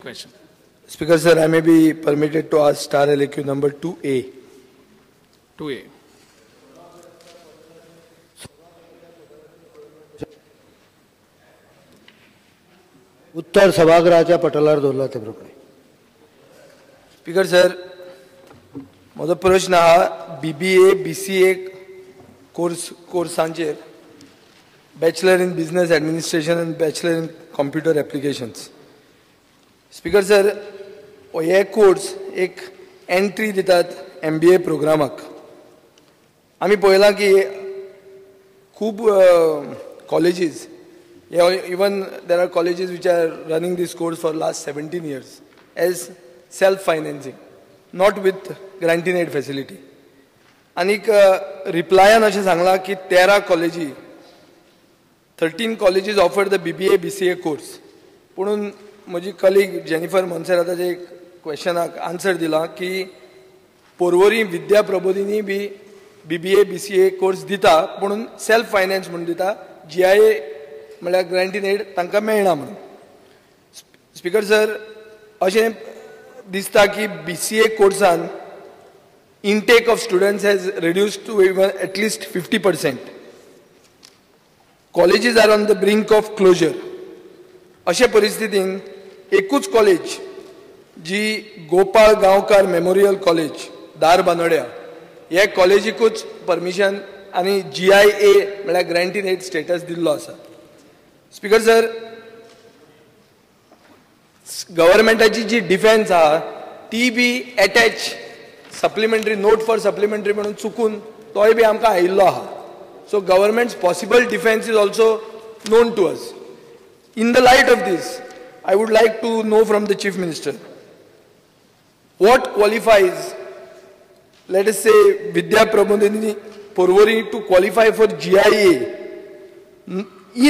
question. Speaker sir, I may be permitted to ask star LAQ number 2A. 2A. उत्तर सभागृहाच्या पटलार दवरला ते प्रमाणे. स्पीकर सर, म्हजो प्रश्न हा BBA, BCA कोर्सांचेर बॅचलर इन बिझनेस ॲडमिनिस्ट्रेशन आनी bachelor in computer applications. Speaker sir, हे कोर्स एक एंट्री दितात MBA प्रोग्रामाक. आमी पळयलां की खूब colleges, even there are colleges which are running this course for last 17 years as self-financing, not with granting aid facility. आनीक रिप्लायान अशें सांगलां की 13 कॉलेजी 13 colleges offer the BBA, BCA course. पुणून म्हजी कलीग जेनिफर मोन्सेराताचे एक क्वेश्चनाक आन्सर दिला की पोरवोरी विद्या प्रबोधिनी बी BBA, BCA कोर्स दिता, पुणून सेल्फ फायनान्स म्हणून दिता. GIA म्हळ्यार ग्रांटीन एड तांकां मेळना म्हणून. स्पीकर सर, अशें दिसता की BCA कोर्सान intake of students has reduced to even at least 50%. Colleges are on the brink of closure. अशे परिस्थितीन एकूच कॉलेज जी गोपाळ गांवकार मेमोरियल कॉलेज धारबांदोड्या, हे कॉलेजीकूच परमिशन आनी GIA म्हळ्यार ग्रांटीन एड स्टेटस दिल्लो आसा. स्पीकर सर, गव्हर्मेंटाची जी डिफेन्स आहा ती बी attach supplementary note for supplementary म्हणून चुकून तोय बी आमकां आयिल्लो आहा. So government's possible defence is also known to us. In the light of this, I would like to know from the Chief Minister, what qualifies, let us say, Vidya Prabodhini Porvori to qualify for GIA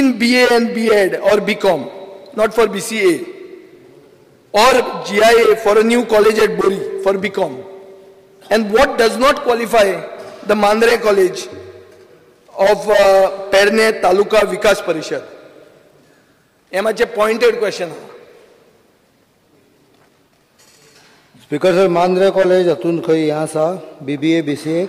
in BA and BEd or BCom, not for BCA, or GIA for a new college at Bori for BCom, and what does not qualify the Mandre College of Perne Taluka Vikas Parishad. हे मातशे pointed question. Speaker sir, Mandrem college हातून खंय हें आसा BBA, BCA?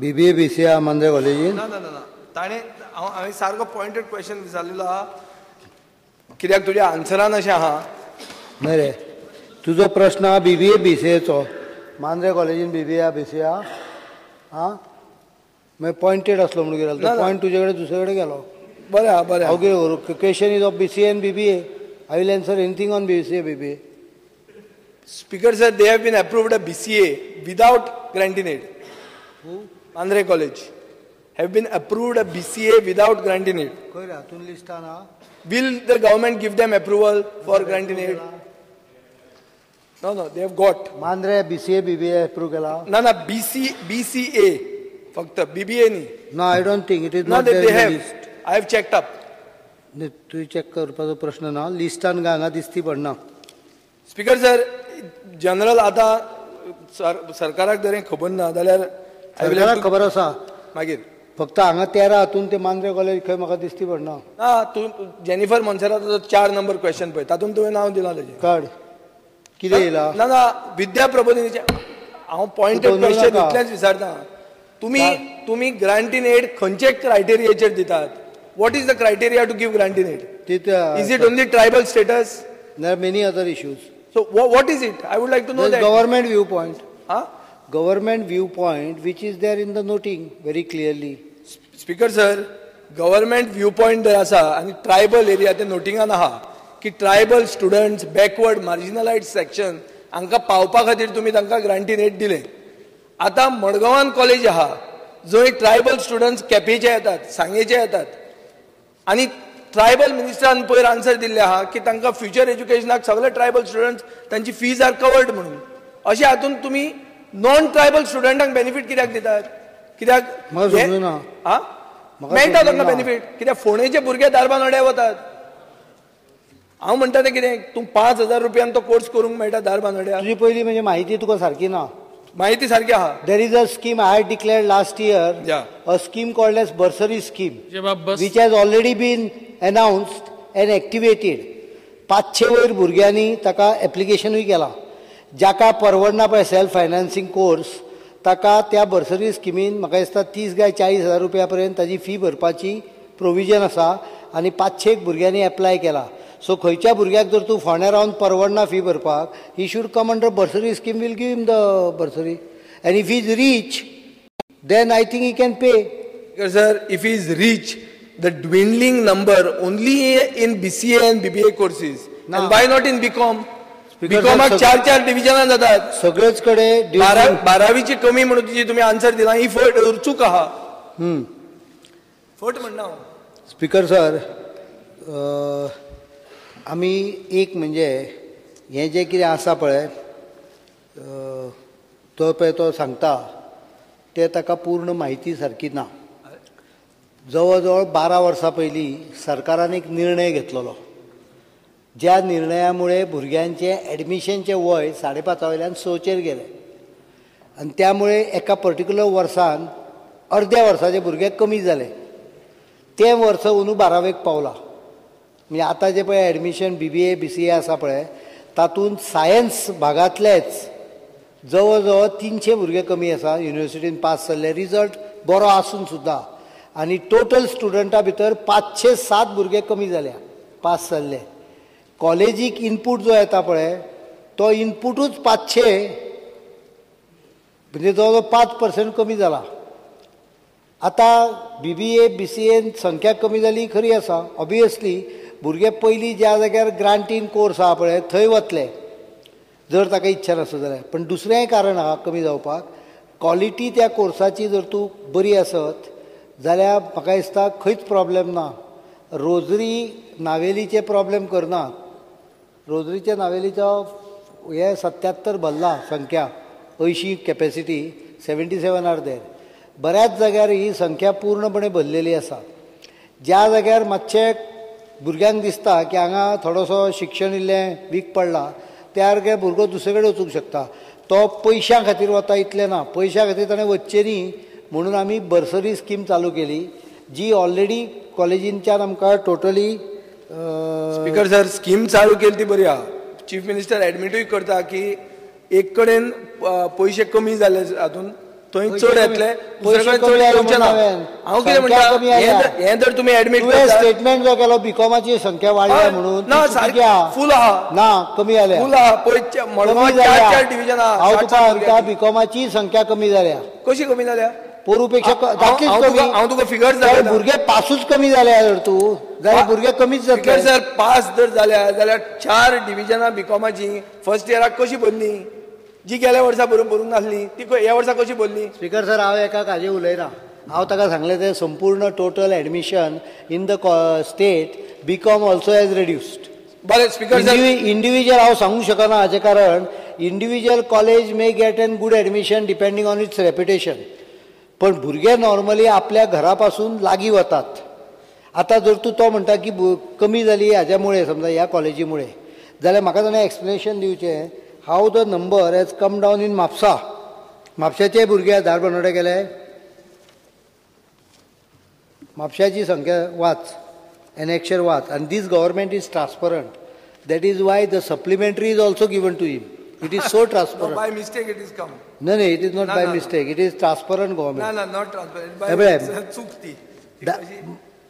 BBA, BCA Mandrem कॉलेजीन? ना ना ना, ताणें हांवें सारको पॉइंटेड क्वेश्चन विचारलेलो आहा. कित्याक तुज्या आन्सरान अशें आहा. न्हय रे, तुजो प्रश्न आहा BBA, BCAचो. मांद्रे कॉलेजीन BBA, BCA आं मागीर पॉइंटेड आसलो म्हणून गेलो तो पॉइंट तुजे कडेन दुसरे कडेन गेलो. बरें आहा, बरें. हांव कितें करूं? Question is of BCA and BBA. I will answer anything on BCA, BBA. Speaker sir, they have been approved a BCA without granting aid. Who? Mandre College have been approved a BCA without granting aid. खंय रे हातून लिस्टान आहा? Will the government give them approval for granting aid? No, no, they have got. Mandrem BCA, BBA approve केला? ना ना, BCA फक्त BBA न्ही. No, I don't think it is No, not there they in the have. list. I have checked up. न्ही, तुवें check करपाचो प्रश्न ना. लिस्टान हांगा दिसती पडना. स्पीकर सर, जनरल आतां सरकाराक जर खबर ना जाल्यार सरकाराक खबर आसा. मागीर फक्त हांगा 13 हातून ते मांद्रे कॉलेज खंय म्हाका दिसती पडना. ना, तूं जेनिफर मोन्सेराताचो 4 नंबर क्वेश्चन पळय, तातूंत तुवें नांव दिलां तेजें. काड कितें येयला? ना ना, विद्या प्रबोधिनीचे हांव पॉइंटेड क्वेश्चन इतलेंच विचारता. तुमी ग्रांटीन एड खंयचे क्रायटेरियाचेर दितात? What is the criteria to give granting aid? Is it only tribal status? There are many other issues. So what is it? I would like to know that. Government viewpoint. Huh? Government viewpoint which is there in the noting very clearly. Speaker sir, government viewpoint there asa and tribal area te notingan aha ki tribal students backward marginalized section anka पावपा खातीर तुमी तांकां granting aid दिले. आता मडगांवान college आहा जंय tribal students केपेचे येतात, सांगेचे येतात आनी ट्रायबल मिनिस्टरान पयर आन्सर दिल्ले आहा की तांकां फ्युचर एज्युकेशनाक सगळे ट्रायबल स्टुडंट्स तांची फीज आर कवर्ड म्हणून. अशें हातून तुमी नॉन ट्रायबल स्टुडंटांक बेनिफीट कित्याक दितात? कित्याक मेळटा तांकां बेनिफीट? कित्याक फोंडेचे भुरगे धारबांदोड्या वतात. हांव म्हणटा तें कितें, तूं 5,000 रुपयान तो कोर्स करूंक मेळटा धारबांदोड्या. तुजी पयली म्हणजे माहिती तुका सारकी ना. माहिती सारकी आहा. There is a scheme I had declared last year. Yeah. A scheme called as bursary scheme, जब आप बस which has already been announced and activated. 500 वयर भुरग्यांनी ताका एप्लिकेशनूय केला. जाका परवडना पळय सेल्फ फायनान्सिंग कोर्स ताका त्या बर्सरी स्किमीन म्हाका दिसता 30 काय 40 हजार रुपया पर्यंत ताजी फी भरपाची प्रोविजन आसा आनी 500 भुरग्यांनी एप्लाय केला. सो खंयच्या भुरग्याक जर तूं फोंड्या रावन परवडना फी भरपाक he should come under bursary scheme will give him the bursary and if he is rich then I think he can pay. Because sir, if he is rich, the dwindling number only in BCA and BBA courses. No. And why not in BCom? Because BCom क 4 division जातात. सगळेच कडे 12वीची कमी म्हणून तुझी तुम्ही answer दिला ही फट चूक आहा. फट म्हणना. स्पीकर सर, आमी एक म्हणजे हे जे कितें आसा पळय तो सांगता ते ताका पूर्ण म्हायती सारकी ना. जवळ जवळ 12 वर्सां पयलीं सरकारान एक निर्णय घेतलेलो. ज्या निर्णयामुळे भुरग्यांचे ॲडमिशनचे वय 5.5 वयल्यान 6चेर गेले आनी त्यामुळे एका पर्टिक्युलर वर्सान अर्ध्या वर्साचे भुरगे कमी जाले. ते वर्स अंदू 12वेक पावला. म्हणजे आतां जे पळय ॲडमिशन BBA BCA आसा पळय तातूंत सायन्स भागांतलेच जवळ जवळ 300 भुरगे कमी आसा युनिवर्सिटीन पास जाल्ले. रिजल्ट बरो आसून सुद्दां आनी टोटल स्टुडंटा भितर 507 भुरगे कमी जाल्या पास जाल्ले. कॉलेजीक इनपूट जो येता पळय तो इनपूटूच 500 म्हणजे जवळ जवळ 5% कमी जाला. आतां BBA BCA संख्या कमी जाली खरी आसा. ऑब्वियसली भुरगे पयलीं ज्या जाग्यार ग्रांटीन कोर्स आहा पळय थंय वतले जर ताका इच्छा नासत जाल्यार. पण दुसरेंय कारण आहा कमी जावपाक. क्वॉलिटी त्या कोर्साची जर तूं बरी आसत जाल्यार म्हाका दिसता खंयच प्रॉब्लेम ना. रोजरी नावेलीचे प्रॉब्लेम करनात. रोजरीच्या नावेलीचो हे 77 भरला संख्या 80 कॅपॅसिटी 77 आर देर. बऱ्याच जाग्यार ही संख्या पूर्णपणे भरलेली आसा. ज्या जाग्यार मातशें भुरग्यांक दिसता की हांगा थोडोसो शिक्षण इल्लें वीक पडला त्या जाग्यार भुरगो दुसरे कडेन वचूंक शकता. तो पयशां खातीर वता इतलें ना. पयशां खातीर ताणें वचचें न्ही म्हणून आमी बर्सरी स्कीम चालू केली जी ऑलरेडी कॉलेजींच्यान आमकां टोटली. स्पीकर सर, स्कीम चालू केली ती बरी आहा. चीफ मिनिस्टर एडमिटूय करता की एक कडेन पयशे कमी जाले हातून थंय चड येतले दुसरे कडेन चड येवचे ना. हांव कितें म्हणटा हें जर तुमी एडमिट स्टेटमेंट जो केलो बीकॉमाची संख्या वाडल्या म्हणून ना सारकी फूल आहा ना कमी जाल्या फूल आहा. पळय मडगांव 4 डिव्हिजन आहा. हांव तुका म्हणटा बीकॉमाची संख्या कमी जाल्या. कशी कमी जाल्या? पोरूपेक्षा जातलीच कमी. हांव तुका फिगर्स दाखयता. भुरगे पासूच कमी जाल्या जर तूं जाल्यार भुरगे कमीच जातले. सर पास जर जाल्या जाल्यार 4 डिव्हिजनां बीकॉमाची फर्स्ट इयराक कशी भरली जी गेल्या वर्सा भरूंक नासली ती ह्या वर्सा कशी भरली? स्पीकर सर, हांव एकाक हाजें उलयना. हांव ताका सांगलें तें संपूर्ण total admission in the state BCom also has reduced. बरें स्पीकर सर, इंडिव्हिज्युअल हांव सांगूंक शकना हाचें कारण individual college may get an good admission depending on its reputation. पण भुरगे नॉर्मली आपल्या घरा पासून लागीं वतात. आतां जर तूं तो म्हणटा की कमी जाली हाज्या मुळे समजा ह्या कॉलेजी मुळे जाल्यार म्हाका ताणें एक्सप्लेनेशन दिवचें how the number has come down in Mapusa. म्हापशाचे भुरगे धारबनोडे गेले. म्हापशाची संख्या वाच एनेक्शर वाच आनी दीस government is transparent. That is why the supplementary is also given to him. It is so transparent. By mistake it is come. No, it is not by mistake. It is transparent government. No, not transparent. By चुकती.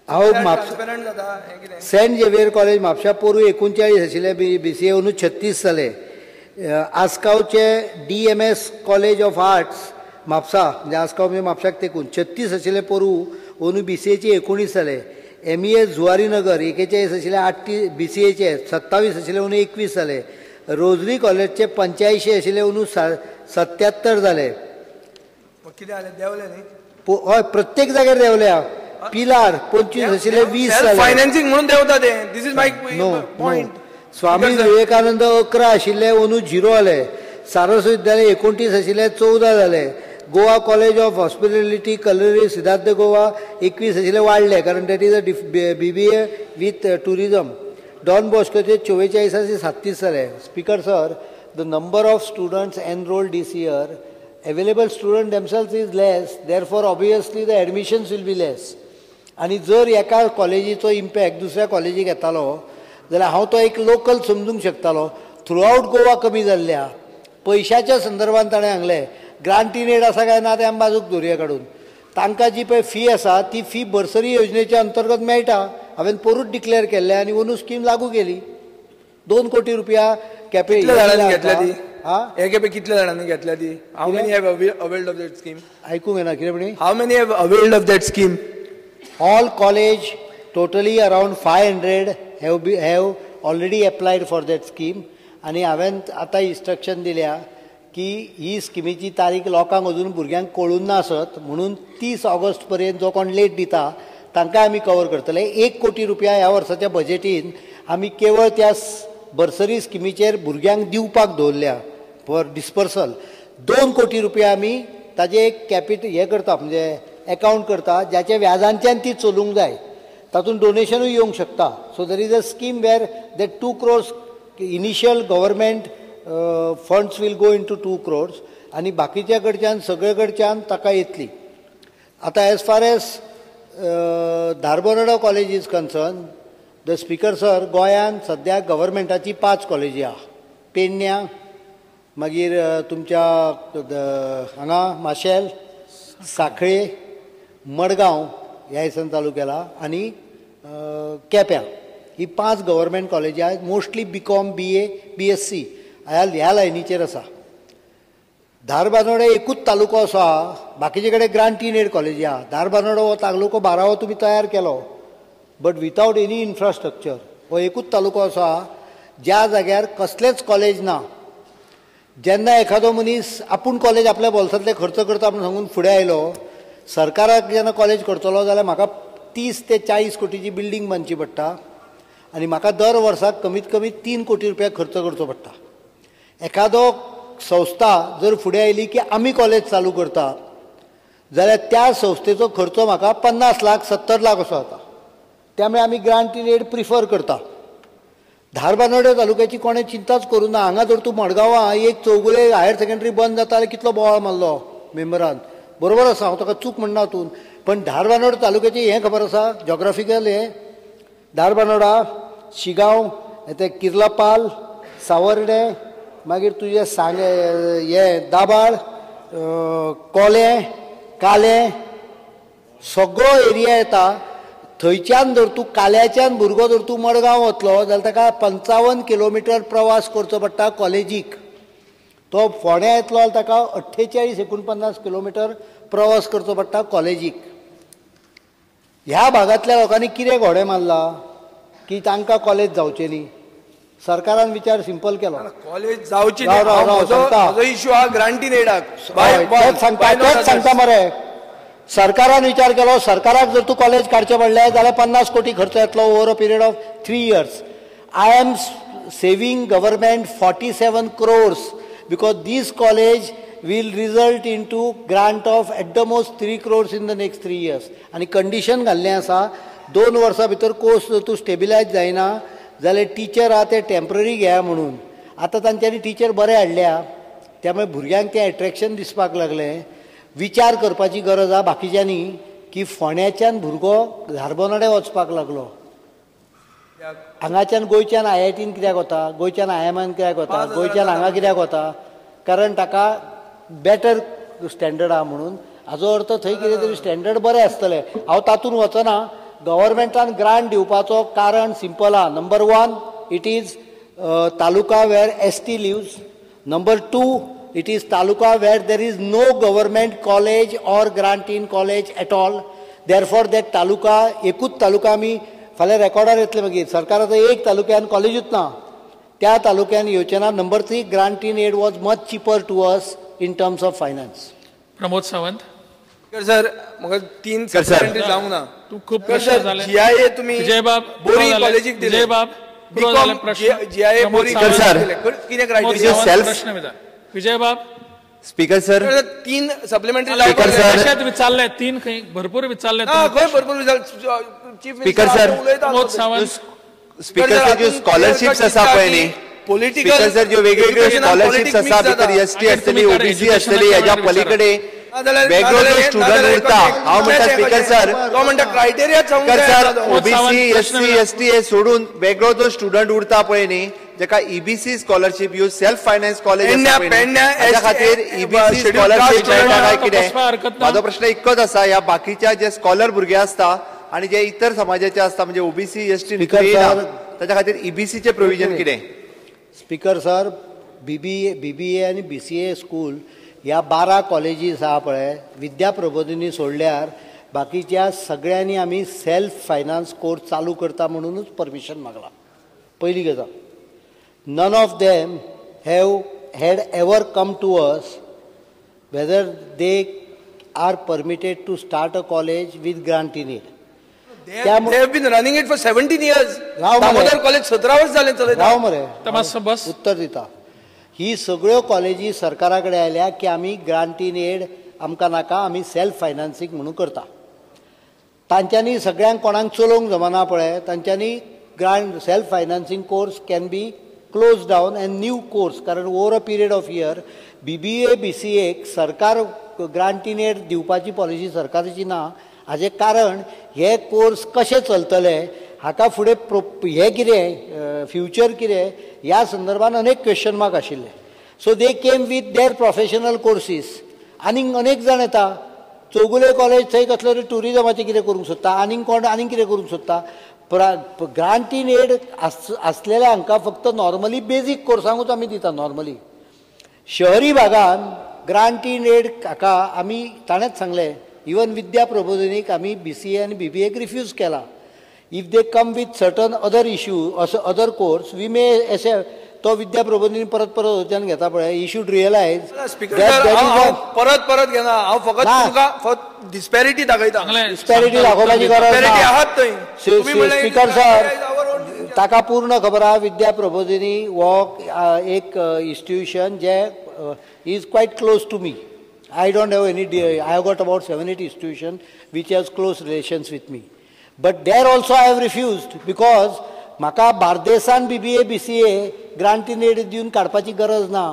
हांव transparent जाता हें कितें? Saint Xavier college Mapusa पोरू 39 आशिल्ले BCA अंदू 36 जाले. आसगांवचे DMS college of arts Mapusa म्हणजे आसगांव म्हणजे म्हापशाक तेकून 36 आशिल्ले पोरू अंदू BCAचे 19 जाले. MES जुवारीनगर 41 आशिल्ले 8 BCAचे 27 आशिल्ले अंदू 21 जाले. रोजरी कॉलेजचे 85 आशिल्ले अंदू 77 जाले. कितें जालें देंवले न्ही? हय प्रत्येक जाग्यार देंवल्या. पिलार 25 आशिल्ले 20 जाले. फायनान्सिंग म्हणून देंवता ते. दिस is my point. Swami Vivekananda 11 आशिल्ले अंदू 0 जाले. सारस्वत विद्यालय 29 आशिल्ले 14 जाले. गोवा कॉलेज ऑफ हॉस्पिटॅलिटी कलरी सिद्धार्थ गोवा 21 आशिल्ले वाडले कारण that is a BBA with tourism. Don बॉस्कोचे 44 आशिल्ले 37 जाले. Speaker sir, the number of students enrolled this year, available student themselves is less, therefore obviously the admissions will be less. आणि जर एका कॉलेजीचो इम्पॅक्ट दुसऱ्या कॉलेजीक येतालो जाल्यार हांव तो एक लोकल समजूंक शकतालो. थ्रू आउट गोवा कमी जाल्ल्या पयशाच्या संदर्भात ताणें सांगलें ग्रांट इन एड आसा काय ना तें आमी बाजूक दवरुया काडून. तांकां जी पळय फी आसा ती फी बर्सरी योजनेच्या अंतर्गत मेळटा. हांवें पोरूच डिक्लेअर केल्लें आनी अंदू स्कीम लागू केली. 2 कोटी रुपया कितल्या जाणांनी घेतल्या ती? हे खेपे कितल्या जाणांनी घेतल्या ती? How many have availed of that scheme? आयकूंक येना कितें म्हणी? How many have availed of that scheme? All college totally around 500 have already applied for that scheme. आनी हांवें आतां इन्स्ट्रक्शन दिल्या की ही स्किमीची तारीख लोकांक अजून भुरग्यांक कळून नासत म्हणून 30 ऑगस्ट पर्यंत जो कोण लेट दिता तांकां आमी कवर करतले. 1 कोटी रुपया ह्या वर्साच्या बजेटीन आमी केवळ त्या बर्सरी स्किमीचेर भुरग्यांक दिवपाक दवरल्या फॉर डिस्पर्सल. 2 कोटी रुपया आमी ताजें एक हे करता म्हणजे अकाउंट करता ज्याच्या व्याजांच्यान ती चलूंक जाय. तातूंत डोनेशनूय येवंक शकता. So there is a scheme where that 2 crores initial government funds will go into 2 crores आनी बाकीच्या कडच्यान सगळे कडच्यान ताका येतली. आतां as far as Dharbandora college is concern, the speaker sir, गोंयांत सद्या गव्हर्मेंटाची 5 कॉलेजी आहा. पेडण्या, मागीर तुमच्या हांगा माशेल, सांखळे, मडगांव ह्या दिसान चालू केला आनी केप्यां ही 5 गव्हर्मेंट कॉलेजी आहेत. मोस्टली BCom, BA, BSc ह्या लायनीचेर आसा. धारबांदोडा एकूच तालुको असो आहा, बाकीचे कडेन ग्रांट इन एड कॉलेजी आहा. धारबांदोडा हो तालुको 12वो तुमी तयार केलो बट विथआउट एनी इन्फ्रास्ट्रक्चर. हो एकूच तालुको असो आहा ज्या जाग्यार कसलेंच कॉलेज ना. जेन्ना एखादो मनीस आपूण कॉलेज आपल्या बोल्सांतले खर्च करता म्हणून सांगून फुडें आयलो, सरकाराक जेन्ना कॉलेज करतलो जाल्यार म्हाका 30 ते 40 कोटीची बिल्डींग बांदची पडटा आनी म्हाका दर वर्साक कमीत कमी 3 कोटी रुपया खर्च करचो पडटा. एखादो संस्था जर फुडें आयली की आमी कॉलेज चालू करता जाल्यार त्या संस्थेचो खर्च म्हाका 50 लाख 70 लाख असो जाता. त्यामुळे आमी ग्रांट इन एड प्रिफर करता. धारबांदोडा तालुक्याची कोणें चिंताच करूं ना. हांगा जर तूं मडगांवां एक चौगुले हायर सेकंडरी बंद जाता जाल्यार कितलो बोवाळ मारलो मेंबरान. बरोबर आसा, हांव ताका चूक म्हणना हातून. पण धारबांदोडा तालुक्याची हें खबर आसा जॉग्राफिकल हें? धारबांदोडा, शिगांव, ते किर्लापाल, सावर्डे, मागीर तुजें हें दाबाळ, कोले, काले सगळो एरिया येता. थंयच्यान जर तूं काल्याच्यान भुरगो जर तूं मडगांव वतलो जाल्यार ताका 55 किलोमिटर प्रवास करचो पडटा कॉलेजीक. तो फोंड्या येतलो जाल्यार ताका 48-49 किलोमिटर प्रवास करचो पडटा कॉलेजीक. ह्या भागांतल्या लोकांनी कितें घोडे मारला की तांकां कॉलेज जावचें न्ही. सरकारान विचार सिंपल केलो. कॉलेज जावची म्हजो इश्यू आहा ग्रांट इन एडाक. तेच सांगता मरे. सरकारान विचार केलो सरकाराक जर तूं कॉलेज काडचें पडलें जाल्यार 50 कोटी खर्च येतलो over a period of 3 years. I am saving government 47 crores because this college will result into grant of at the most 3 crores in the next 3 years. आनी कंडिशन घाल्लें आसा 2 वर्सां भितर कोर्स जर तूं स्टेबिलायज जायना जाल्यार टिचर आहा ते टेम्पररी घेया म्हणून. आतां तांच्यांनी टिचर बरे हाडल्या त्यामुळे भुरग्यांक तें एट्रॅक्शन दिसपाक लागलें. विचार करपाची गरज आहा बाकीच्यांनी की फोंड्याच्यान भुरगो धारबांदोडा वचपाक लागलो. हांगाच्यान गोंयच्यान IITन कित्याक वता, गोंयच्यान IIMan कित्याक वता, गोंयच्यान हांगा कित्याक वता? कारण ताका बेटर स्टँडर्ड आहा म्हणून. हाजो अर्थ थंय कितें तरी स्टँडर्ड बरें आसतलें. हांव तातूंत वचना. गव्हर्मेंटान ग्रांट दिवपाचो कारण सिंपल आहा. Number 1 it is taluka where ST lives. Number 2 it is taluka where there is no government college or grant in college at all. Therefore that taluka एकूच तालुका आमी फाल्यां रेकॉर्डार येतले मागीर सरकाराचो एक तालुक्यान कॉलेजूच ना त्या तालुक्यान येवचें ना. Number 3 grant in aid was much cheaper to us in terms of finance. Pramod Sawant. Sir म्हाका 3 सप्लिमेंटरी जावंक ना. तू खूप प्रश्न झाले. GIA तुमी विजयबाब बोरी कॉलेजीक दिले. विजयबाब GIA बोरी कितें क्रायटेरिया प्रश्न विचार. विजयबाब. स्पीकर सर 3 सप्लिमेंटरी कशात विचारले 3 खंय भरपूर विचारले. खंय भरपूर chief speaker sir Pramod Sawant. Speaker sir ज्यो स्कॉलरशिप्स आसा पळय न्ही पॉलिटिकल स्पीकर सर ज्यो वेगवेगळ्यो स्कॉलरशिप्स आसा भितर ST आसतली OBC आसतली हेज्या पलीकडे वेगळो स्टुडंट उरता हांव म्हणटा स्पीकर सर तो म्हणटा criteria speaker sir Sawant, OBC प्रश्न एससी एसटी हे सोडून वेगळो जो स्टुडंट उरता पळय न्ही जेका ईबीसी स्कॉलरशिप ह्यो सेल्फ फायनान्स कॉलेज आसा पळय न्ही, ताच्या खातीर ईबीसी स्कॉलरशिप मेळटा काय कितें म्हाजो प्रश्न इतकोच आसा ह्या बाकीच्या जे स्कॉलर भुरगे आसता आनी जे इतर समाजाचे आसता म्हणजे ओबीसी एसटी ताच्या खातीर ईबीसीचे प्रोविजन कितें? स्पीकर सर बीबीए आनी बीसीए स्कूल ह्या 12 कॉलेजीस आहा पळय विद्या प्रबोधिनी सोडल्यार बाकीच्या सगळ्यांनी आमी सेल्फ फायनान्स कोर्स चालू करता म्हणूनच परमिशन मागला. पयली गजाल none of them had ever come to us whether they are permitted to start a college with grant in it. They have been running it for 17 years. राव मरे. Damodar college 17 वर्ष झाले चलयता. राव मरे बस उत्तर दिता. ही सगळ्यो कॉलेजी सरकारा कडेन आयल्या की आमी ग्रांट इन एड आमकां नाका आमी सेल्फ फायनान्सींग म्हणून करता. तांच्यांनी सगळ्यांक कोणाक चलोवंक जमना पळय तांच्यांनी grant self financing course can be close down and new course कारण over a period of year BBA बीसीएक सरकार ग्रांट इन एड दिवपाची पॉलिसी सरकाराची ना. हाजें कारण हे कोर्स कशे चलतले हाका फुडें हे कितें फ्युचर कितें ह्या संदर्भात अनेक क्वेश्चन मार्क आशिल्ले. So they came with there professional courses. आनीक अनेक जाण येता चौगुले कॉलेज थंय कसलो तरी टुरिजमाचें कितें करूंक सोदता आनीक कोण आनीक कितें करूंक सोदता. ग्रांट इन एड आसलेल्या हांकां फक्त नॉर्मली बेजीक कोर्सांकूच आमी दिता नॉर्मली. शहरी भागांत ग्रांट इन एड हाका आमी ताणेंच सांगलें इवन विद्या प्रबोधिनीक आमी बीसीए आनी बीबीएक रिफ्यूज केला. If they come with certain other issue other course we may assess तो विद्या प्रबोधिनी परत वचन घेता पळय यू शूड रियलायज परत घेना हांव फकत तुमकां डिस्पॅरिटी दाखयता. डिस्पॅरिटी दाखोवपाची गरज डिस्पॅरिटी ना. आहात थंय. तुम्ही म्हणलें स्पीकर सर ताका पूर्ण खबर आहा विद्या प्रबोधिनी हो एक इन्स्टिट्यूशन जे is quite close to me. I don't have any, I have got about 7-8 institutions which has close relations with me. But there also I have refused because म्हाका बार्देसान BBA BCA grant in aid दिवन काडपाची गरज ना.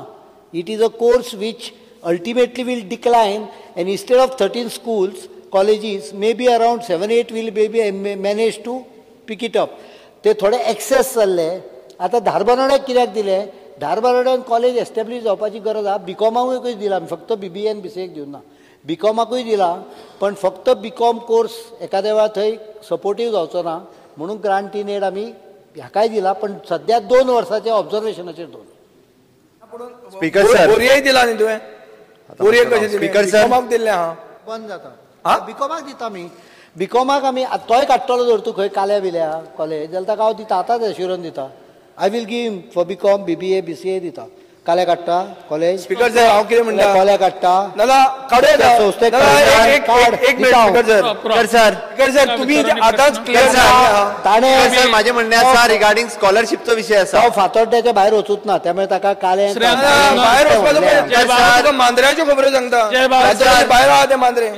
It is a course which ultimately will decline and instead of 13 schools, colleges, maybe around 7-8 will maybe manage to pick it up. ते थोडे excess जाल्ले. आता धारबांदोड्याक कित्याक दिले धारबांदोड्यान कॉलेज एस्टॅब्लीश जावपाची गरज आहा. बीकॉमाकूय दिला आमी फक्त बीबीए आनी बीसीएक दिवं ना. बीकॉमाकूय दिला पण फक्त बीकॉम कोर्स एखाद्या वेळा थंय सपोर्टीव जावचो ना म्हणून ग्रांट इन एड आमी ह्याकाय दिला पण सध्या 2 वर्साचे ऑब्झर्वेशनाचेर दवरला. स्पीकर सर बोरयेय दिला न्ही तुवें. बोरये कशें दिलें? स्पीकर सर बीकॉमाक दिल्लें आहा. बंद जाता. बीकॉमाक दिता आमी. बीकॉमाक आमी तोय काडटलो जर तूं खंय काल्या बिल्या कॉलेज जाल्यार ताका हांव दिता आतांच एश्युरन्स दिता. I will give him for BCom, BBA, BCA दिता. काल्या काडटा कॉलेज. स्पीकर सर हांव कितें म्हणटा कॉल्या काडटा नाला काडूया संस्थेक एक मिनिट स्पीकर सर तुम्ही आतांच क्लियर ताणें सर माझे म्हणणे आसा रिगार्डिंग स्कॉलरशिपचो विषय आसा. तो फातोड्ड्याच्या भायर वचूच ना त्यामुळे ताका काल्यान भायर वचपाचो मांद्र्याच्यो खबरो सांगता. भायर आहा ते मांद्रे.